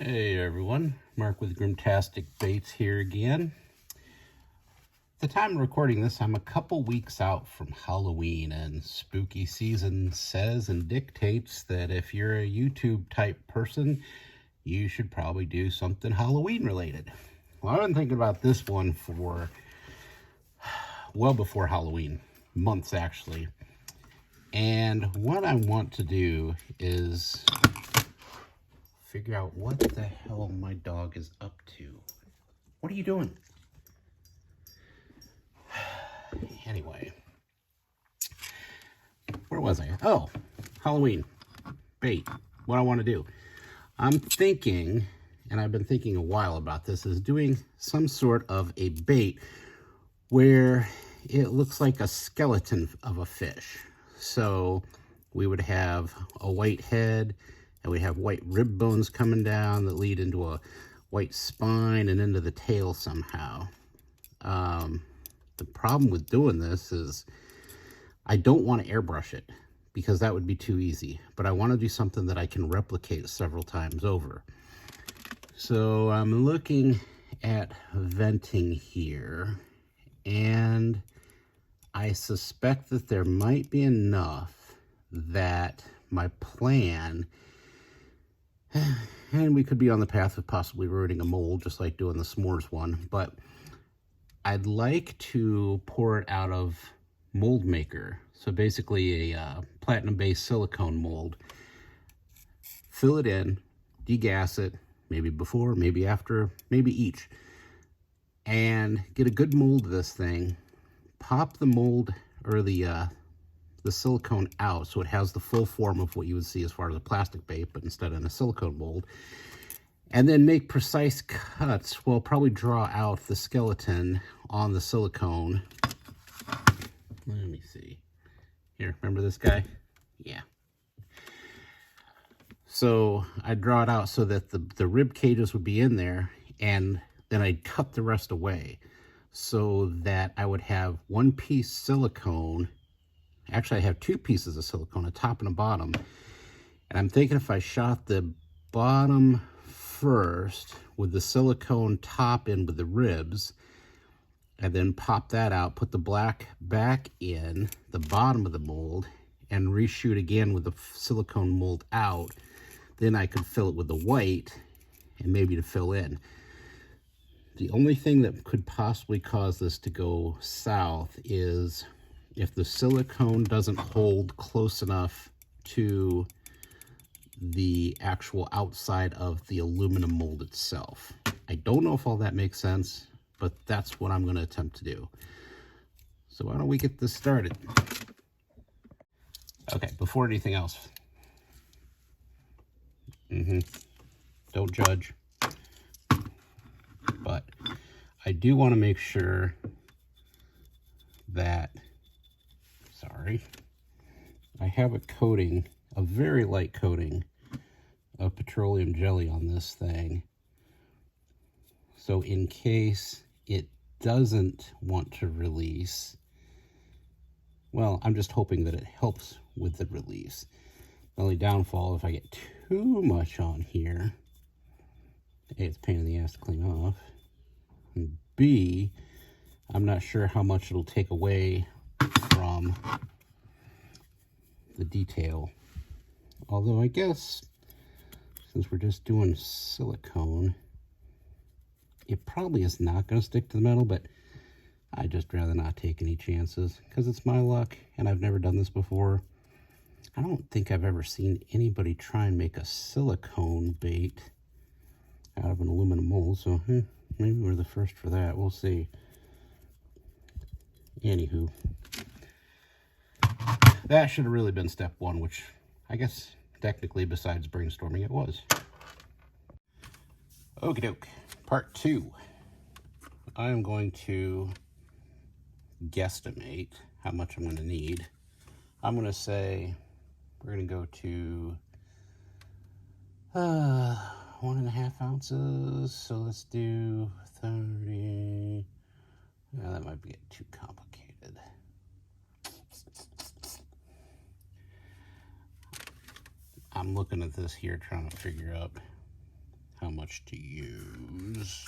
Hey everyone, Mark with Grimtastic Baits here again. At the time of recording this, I'm a couple weeks out from Halloween, and spooky season says and dictates that if you're a YouTube type person, you should probably do something Halloween related. Well, I've been thinking about this one for well before Halloween, months actually. And what I want to do is figure out what the hell my dog is up to. What are you doing? Anyway, where was I? Oh, Halloween bait. What I want to do. I'm thinking, and I've been thinking a while about this, is doing some sort of a bait where it looks like a skeleton of a fish. So we would have a white head, and we have white rib bones coming down that lead into a white spine and into the tail somehow. The problem with doing this is I don't want to airbrush it because that would be too easy. But I want to do something that I can replicate several times over. So I'm looking at venting here, and I suspect that there might be enough that my plan, and we could be on the path of possibly ruining a mold, just like doing the s'mores one, but I'd like to pour it out of mold maker. So basically a platinum-based silicone mold. Fill it in, degas it, maybe before, maybe after, maybe each, and get a good mold of this thing. Pop the mold or the silicone out so it has the full form of what you would see as far as a plastic bait, but instead in a silicone mold. And then make precise cuts. Well, probably draw out the skeleton on the silicone. Let me see. Here, remember this guy? Yeah. So I draw it out so that the rib cages would be in there, and then I'd cut the rest away so that I would have one piece silicone. Actually, I have two pieces of silicone, a top and a bottom. And I'm thinking if I shot the bottom first with the silicone top in with the ribs, and then pop that out, put the black back in the bottom of the mold, and reshoot again with the silicone mold out, then I could fill it with the white and maybe to fill in. The only thing that could possibly cause this to go south is if the silicone doesn't hold close enough to the actual outside of the aluminum mold itself. I don't know if all that makes sense, but that's what I'm going to attempt to do. So why don't we get this started? Okay, before anything else. Don't judge. But I do want to make sure that, I have a coating, a very light coating of petroleum jelly on this thing. So in case it doesn't want to release, well, I'm just hoping that it helps with the release. The only downfall, if I get too much on here, A, it's a pain in the ass to clean off, and B, I'm not sure how much it'll take away from the detail. Although I guess since we're just doing silicone, it probably is not going to stick to the metal, but I'd just rather not take any chances because it's my luck and I've never done this before. I don't think I've ever seen anybody try and make a silicone bait out of an aluminum mold, so maybe we're the first for that. We'll see. Anywho, that should have really been step one, which I guess technically besides brainstorming it was. Okie doke, part two. I am going to guesstimate how much I'm going to need. I'm going to say we're going to go to 1.5 ounces. So let's do 30. Yeah, that might get too complicated. I'm looking at this here trying to figure out how much to use.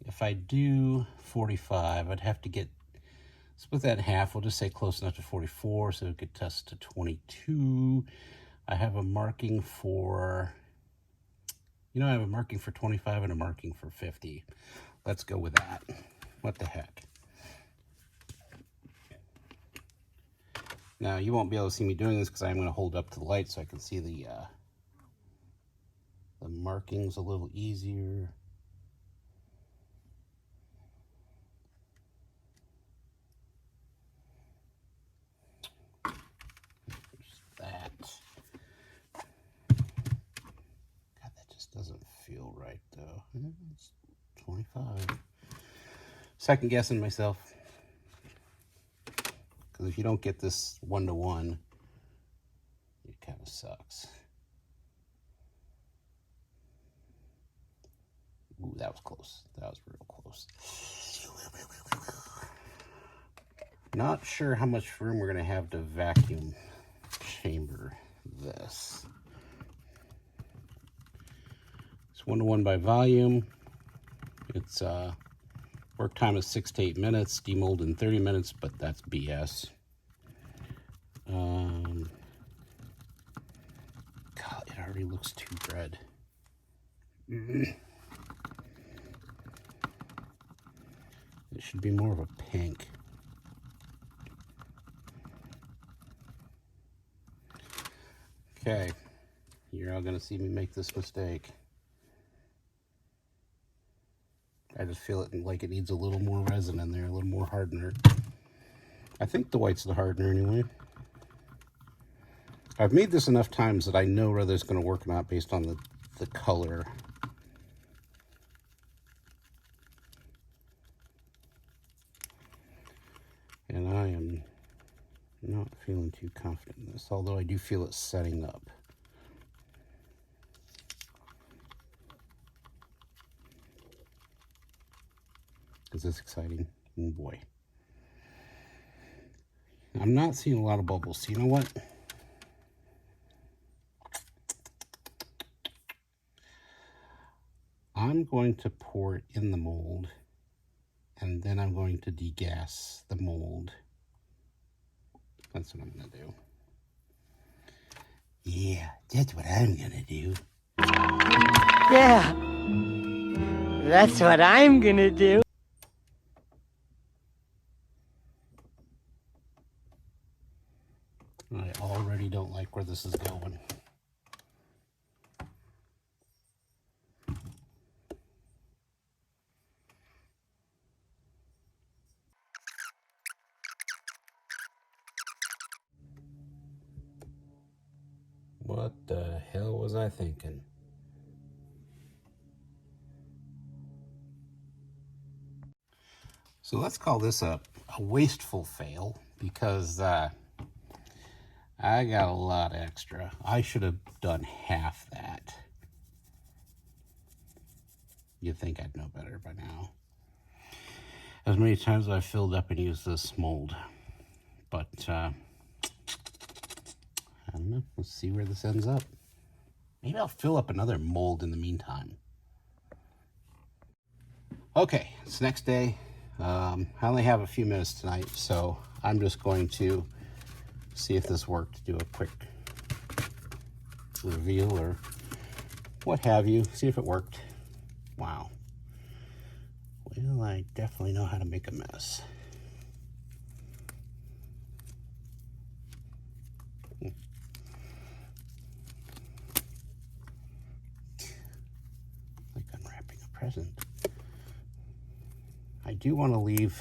If I do 45, I'd have to get, split that in half. We'll just say close enough to 44, so we could test to 22. I have a marking for, I have a marking for 25 and a marking for 50. Let's go with that. What the heck? Now, you won't be able to see me doing this because I'm going to hold up to the light so I can see the markings a little easier. That. God, that just doesn't feel right, though. It's 25. Second guessing myself. Because if you don't get this 1-to-1, it kind of sucks. Ooh, that was close. That was real close. Not sure how much room we're going to have to vacuum chamber this. It's 1-to-1 by volume. It's work time is 6 to 8 minutes, demold in 30 minutes, but that's BS. God, it already looks too red. It should be more of a pink. Okay, you're all gonna see me make this mistake. I just feel it like it needs a little more resin in there, a little more hardener. I think the white's the hardener anyway. I've made this enough times that I know whether it's gonna work or not based on the color. And I am not feeling too confident in this, although I do feel it setting up. Is this exciting? Oh boy. I'm not seeing a lot of bubbles. So you know what? I'm going to pour it in the mold, and then I'm going to degas the mold. That's what I'm going to do. Yeah, that's what I'm going to do. Yeah, that's what I'm going to do. I already don't like where this is going. What the hell was I thinking? So let's call this a wasteful fail, because I got a lot extra. I should have done half that. You'd think I'd know better by now. As many times as I've filled up and used this mold. But, I don't know. Let's see where this ends up. Maybe I'll fill up another mold in the meantime. Okay, it's next day. I only have a few minutes tonight, so I'm just going to see if this worked, do a quick reveal or what have you, see if it worked. Wow. Well, I definitely know how to make a mess. Like unwrapping a present. I do want to leave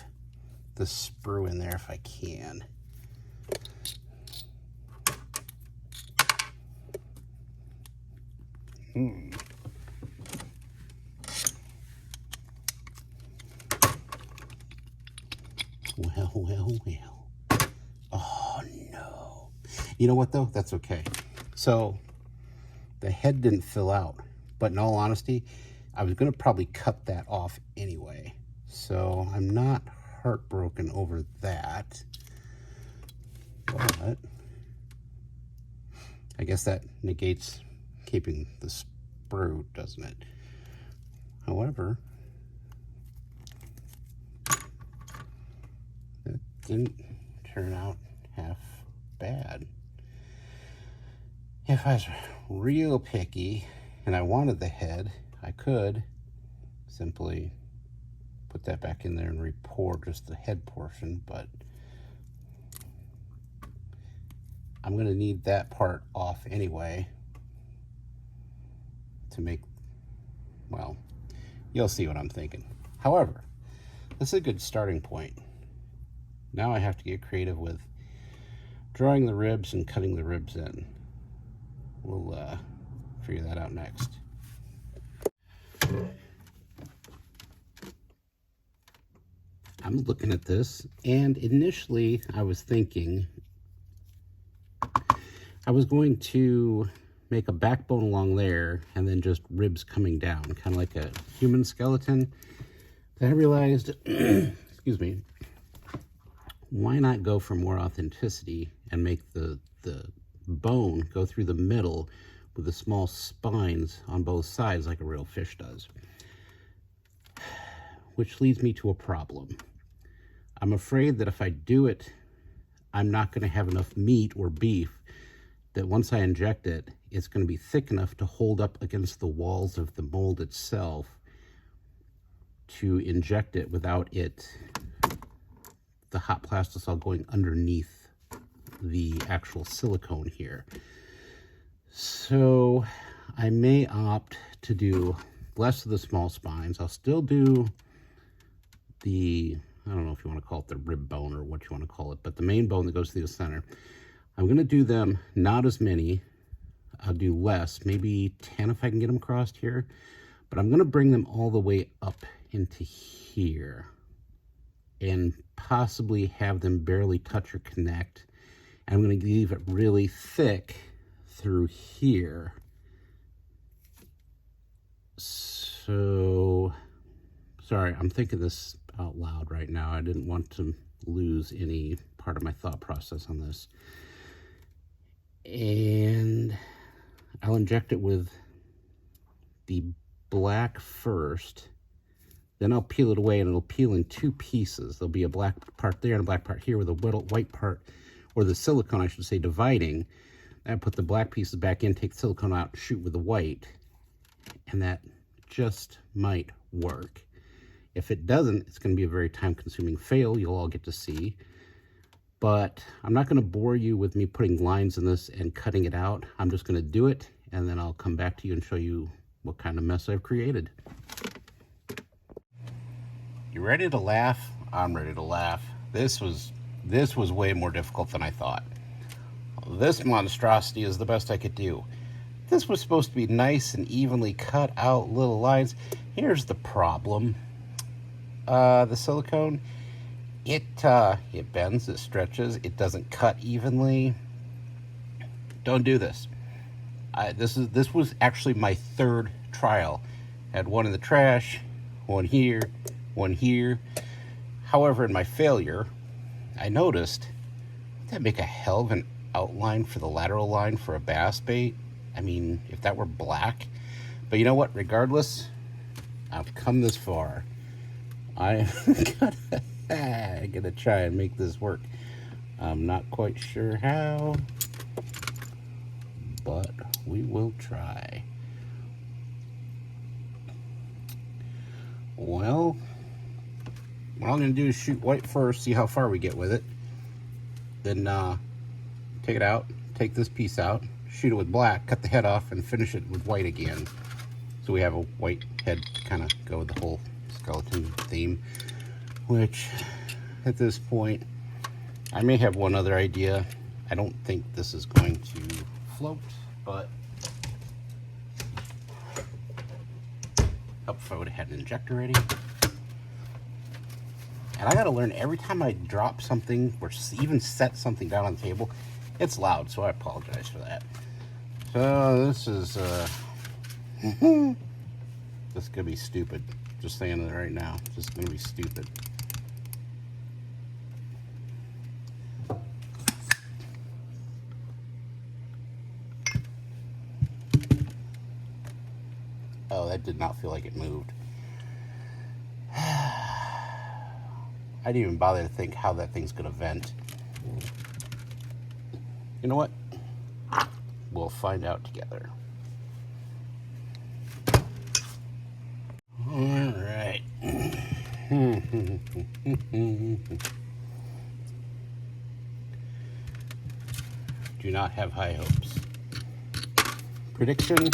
the sprue in there if I can. Well. Oh, no. You know what, though? That's okay. So, the head didn't fill out. But in all honesty, I was going to probably cut that off anyway. So, I'm not heartbroken over that. But I guess that negates keeping the sprue, doesn't it? However, it didn't turn out half bad. If I was real picky and I wanted the head, I could simply put that back in there and re-pour just the head portion, but I'm going to need that part off anyway to make, well, you'll see what I'm thinking. However, this is a good starting point. Now I have to get creative with drawing the ribs and cutting the ribs in. We'll figure that out next. I'm looking at this, and initially I was thinking I was going to make a backbone along there and then just ribs coming down, kind of like a human skeleton. Then I realized, excuse me, why not go for more authenticity and make the bone go through the middle with the small spines on both sides like a real fish does? Which leads me to a problem. I'm afraid that if I do it, I'm not going to have enough meat or beef that once I inject it, it's going to be thick enough to hold up against the walls of the mold itself to inject it without it, the hot plastisol going underneath the actual silicone here. So I may opt to do less of the small spines. I'll still do the, I don't know if you want to call it the rib bone or what you want to call it, but the main bone that goes through the center. I'm going to do them not as many. I'll do less, maybe 10 if I can get them crossed here, but I'm going to bring them all the way up into here and possibly have them barely touch or connect. And I'm going to leave it really thick through here. So, sorry, I'm thinking this out loud right now. I didn't want to lose any part of my thought process on this. And I'll inject it with the black first, then I'll peel it away and it'll peel in two pieces. There'll be a black part there and a black part here with a white part, or the silicone I should say, dividing. I put the black pieces back in, take the silicone out, shoot with the white, and that just might work. If it doesn't, it's going to be a very time-consuming fail you'll all get to see. But I'm not going to bore you with me putting lines in this and cutting it out. I'm just going to do it, and then I'll come back to you and show you what kind of mess I've created. You ready to laugh? I'm ready to laugh. This was way more difficult than I thought. This monstrosity is the best I could do. This was supposed to be nice and evenly cut out little lines. Here's the problem. The silicone, it bends, it stretches, it doesn't cut evenly. Don't do this. This was actually my third trial. Had one in the trash, one here, one here. However, in my failure, I noticed that make a hell of an outline for the lateral line for a bass bait. I mean, if that were black. But you know what? Regardless, I've come this far. I'm gonna try and make this work. I'm not quite sure how, but we will try. Well, what I'm gonna do is shoot white first, see how far we get with it. Then take it out, take this piece out, shoot it with black, cut the head off, and finish it with white again. So we have a white head to kind of go with the whole skeleton theme, which at this point, I may have one other idea. I don't think this is going to float, but help if I would have had an injector ready. And I gotta learn, every time I drop something or even set something down on the table, it's loud, so I apologize for that. So this is, this could be stupid. Just saying it right now. This is gonna be stupid. Oh, that did not feel like it moved. I didn't even bother to think how that thing's gonna vent. You know what? We'll find out together. All right. Do not have high hopes. Prediction,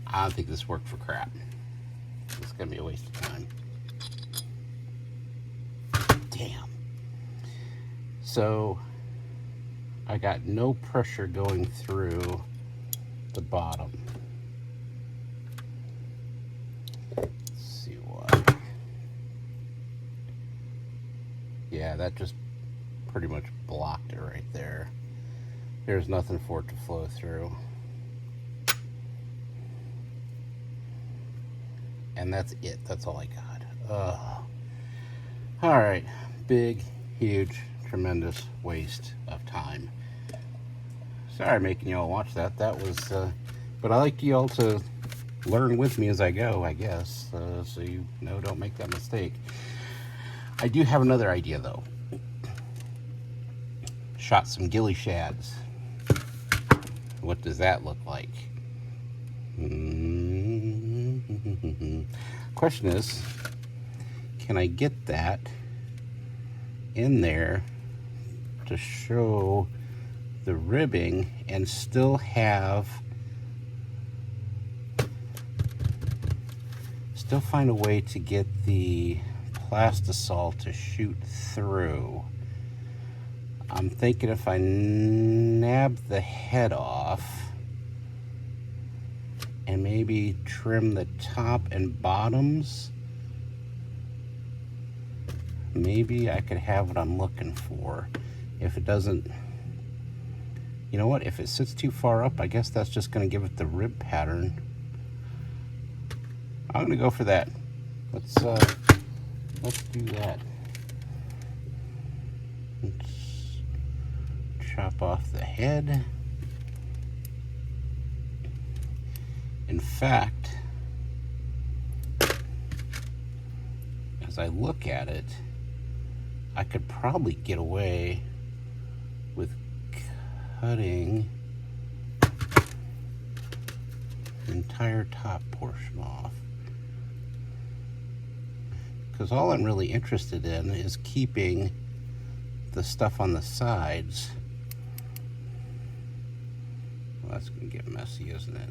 I don't think this worked for crap. It's gonna be a waste of time. Damn. So I got no pressure going through the bottom. Let's see why. Yeah, that just pretty much blocked it right there. There's nothing for it to flow through. And that's it. That's all I got. All right. Big, huge, tremendous waste of time. Sorry making you all watch that. That was, but I like you all to learn with me as I go, I guess. So you know, don't make that mistake. I do have another idea though. Shot some ghillie shads. What does that look like? Question is, can I get that in there to show the ribbing and still find a way to get the plastisol to shoot through? I'm thinking if I nab the head off and maybe trim the top and bottoms, maybe I could have what I'm looking for. If it doesn't, you know what, if it sits too far up, I guess that's just gonna give it the rib pattern. I'm gonna go for that. Let's do that. Let's chop off the head. In fact, as I look at it, I could probably get away with cutting the entire top portion off. Because all I'm really interested in is keeping the stuff on the sides. Well, that's going to get messy, isn't it?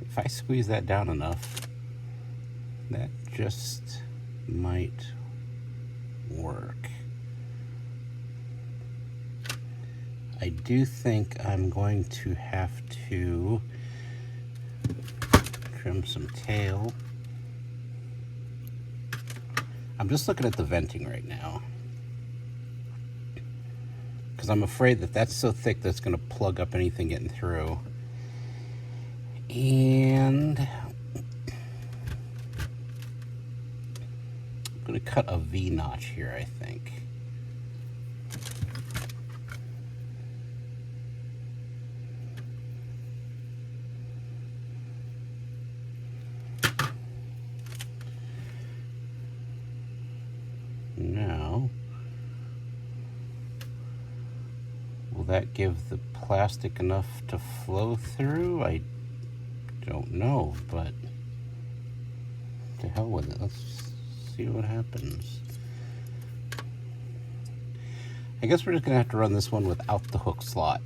If I squeeze that down enough, that just might work. I do think I'm going to have to trim some tail. I'm just looking at the venting right now, because I'm afraid that that's so thick that's going to plug up anything getting through. And I'm going to cut a V notch here, I think. Now, will that give the plastic enough to flow through? I don't know, but to hell with it. Let's see what happens. I guess we're just gonna have to run this one without the hook slot.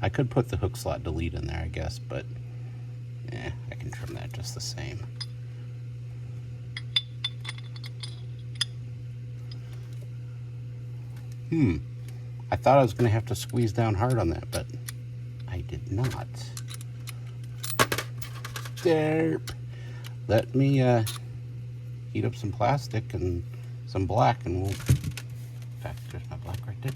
I could put the hook slot delete in there, I guess, but I can trim that just the same. I thought I was gonna have to squeeze down hard on that, but I did not. Derp. Let me heat up some plastic and some black, and we'll, in fact, there's my black right there.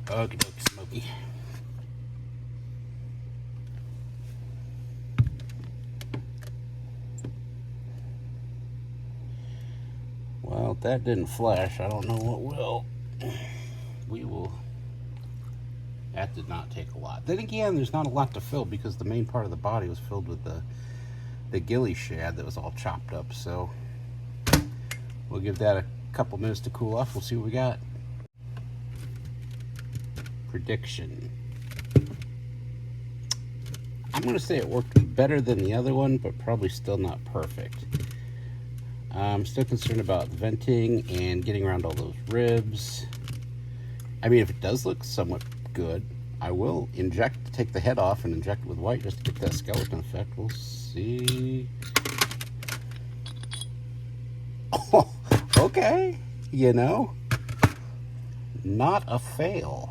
Okie dokie, smoky. Well, if that didn't flash, I don't know what will. We will. That did not take a lot. Then again, there's not a lot to fill because the main part of the body was filled with the ghillie shad that was all chopped up. So we'll give that a couple minutes to cool off. We'll see what we got. Prediction. I'm going to say it worked better than the other one, but probably still not perfect. I'm still concerned about venting and getting around all those ribs. I mean, if it does look somewhat good, I will take the head off and inject it with white just to get that skeleton effect. We'll see. Oh, okay. You know, not a fail.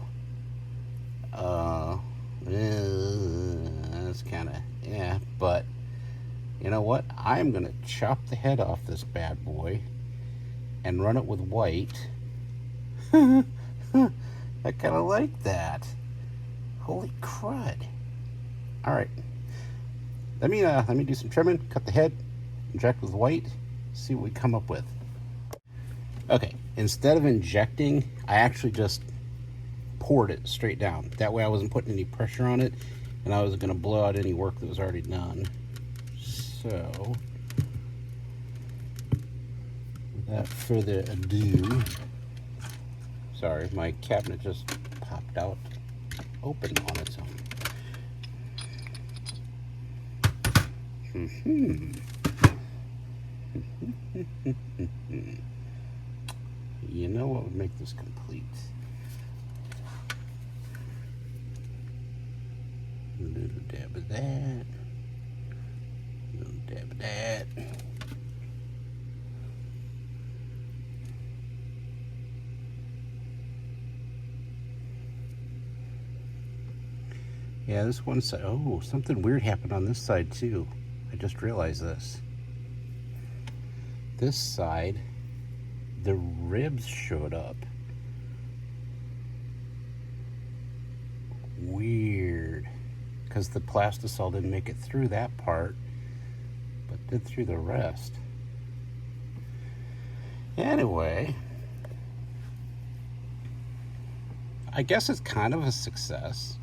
That's kind of, yeah, but you know what? I'm going to chop the head off this bad boy and run it with white. I kind of like that. Holy crud. All right. Let me do some trimming, cut the head, inject with white, see what we come up with. Okay, instead of injecting, I actually just poured it straight down. That way I wasn't putting any pressure on it, and I was going to blow out any work that was already done. So, without further ado, sorry, my cabinet just popped out open on its own. You know what would make this complete? A little dab of that. A little dab of that. Yeah, this one side. Oh, something weird happened on this side too. I just realized this. This side, the ribs showed up. Weird. Because the plastisol didn't make it through that part, but did through the rest. Anyway, I guess it's kind of a success.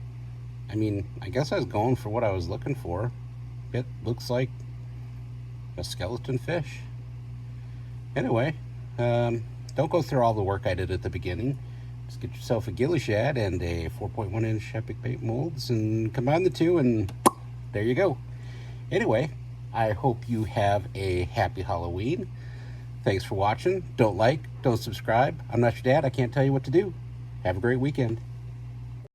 I mean, I guess I was going for what I was looking for. It looks like a skeleton fish. Anyway, don't go through all the work I did at the beginning. Just get yourself a ghillie shad and a 4.1 inch epic paint molds and combine the two, and there you go. Anyway, I hope you have a happy Halloween. Thanks for watching. Don't like, don't subscribe. I'm not your dad. I can't tell you what to do. Have a great weekend.